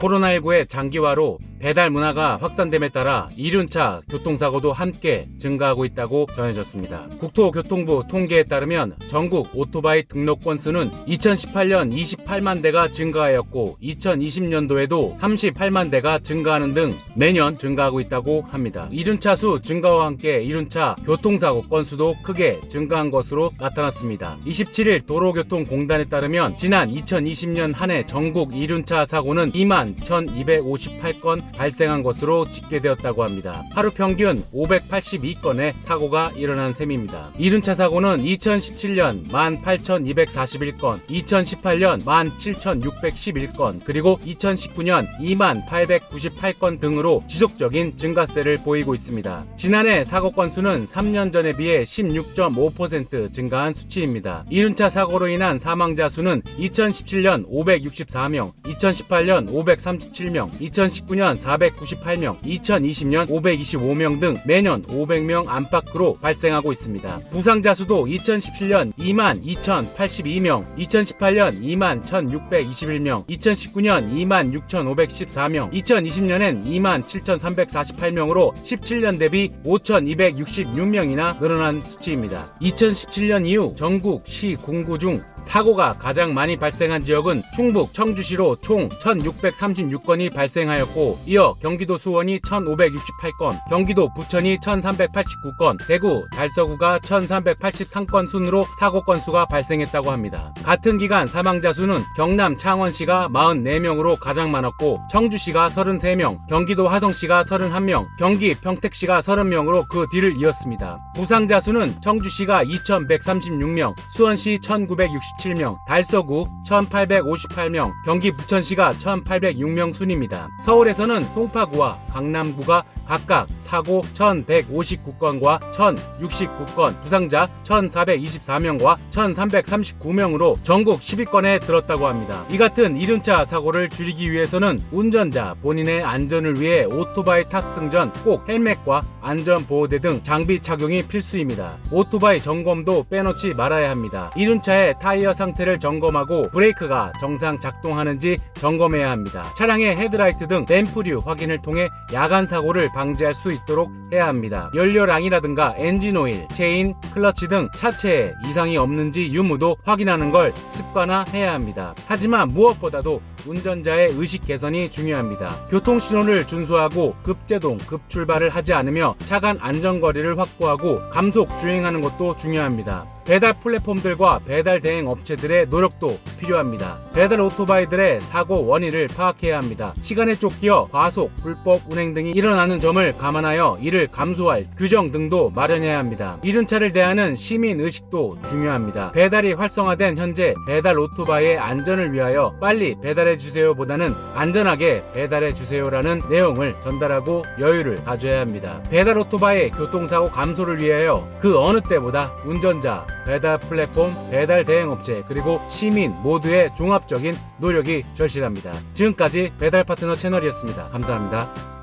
코로나19의 장기화로 배달 문화가 확산됨에 따라 이륜차 교통사고도 함께 증가하고 있다고 전해졌습니다. 국토교통부 통계에 따르면 전국 오토바이 등록 건수는 2018년 28만 대가 증가하였고 2020년도에도 38만 대가 증가하는 등 매년 증가하고 있다고 합니다. 이륜차 수 증가와 함께 이륜차 교통사고 건수도 크게 증가한 것으로 나타났습니다. 27일 도로교통공단에 따르면 지난 2020년 한 해 전국 이륜차 사고는 2만 1258건 발생한 것으로 집계되었다고 합니다. 하루 평균 582건의 사고가 일어난 셈입니다. 이륜차 사고는 2017년 18,241건, 2018년 17,611건, 그리고 2019년 2898건 등으로 지속적인 증가세를 보이고 있습니다. 지난해 사고 건수는 3년 전에 비해 16.5% 증가한 수치입니다. 이륜차 사고로 인한 사망자 수는 2017년 564명, 2018년 537명, 2019년 498명, 2020년 525명 등 매년 500명 안팎으로 발생하고 있습니다. 부상자 수도 2017년 2만 2082명, 2018년 2만 1621명, 2019년 2만 6514명, 2020년엔 2만 7348명으로 17년 대비 5266명이나 늘어난 수치입니다. 2017년 이후 전국 시 군구 중 사고가 가장 많이 발생한 지역은 충북 청주시로 총 1636건이 발생하였고, 이어 경기도 수원이 1568건, 경기도 부천이 1389건, 대구 달서구가 1383건 순으로 사고 건수가 발생했다고 합니다. 같은 기간 사망자 수는 경남 창원시가 44명으로 가장 많았고, 청주시가 33명, 경기도 화성시가 31명, 경기 평택시가 30명으로 그 뒤를 이었습니다. 부상자 수는 청주시가 2136명, 수원시 1967명, 달서구 1858명, 경기 부천시가 1806명 순입니다. 서울에서는 송파구와 강남구가 각각 사고 1159건과 1069건, 부상자 1424명과 1339명으로 전국 10위권에 들었다고 합니다. 이 같은 이륜차 사고를 줄이기 위해서는 운전자 본인의 안전을 위해 오토바이 탑승 전 꼭 헬멧과 안전보호대 등 장비 착용이 필수입니다. 오토바이 점검도 빼놓지 말아야 합니다. 이륜차의 타이어 상태를 점검하고 브레이크가 정상 작동하는지 점검해야 합니다. 차량의 헤드라이트 등 램프류 확인을 통해 야간 사고를 방지할 수 있도록 해야 합니다. 연료량이라든가 엔진오일, 체인, 클러치 등 차체에 이상이 없는지 유무도 확인하는 걸 습관화해야 합니다. 하지만 무엇보다도 운전자의 의식 개선이 중요합니다. 교통신호를 준수하고 급제동, 급출발을 하지 않으며 차간 안전거리를 확보하고 감속 주행하는 것도 중요합니다. 배달 플랫폼들과 배달 대행 업체들의 노력도 필요합니다. 배달 오토바이들의 사고 원인을 파악해야 합니다. 시간에 쫓기어 과속, 불법 운행 등이 일어나는 점을 감안하여 이를 감소할 규정 등도 마련해야 합니다. 이륜차를 대하는 시민 의식도 중요합니다. 배달이 활성화된 현재 배달 오토바이의 안전을 위하여 빨리 배달해 주세요 보다는 안전하게 배달해 주세요라는 내용을 전달하고 여유를 가져야 합니다. 배달 오토바이 교통사고 감소를 위하여 그 어느 때보다 운전자, 배달 플랫폼, 배달 대행업체, 그리고 시민 모두의 종합적인 노력이 절실합니다. 지금까지 배달 파트너 채널이었습니다. 감사합니다.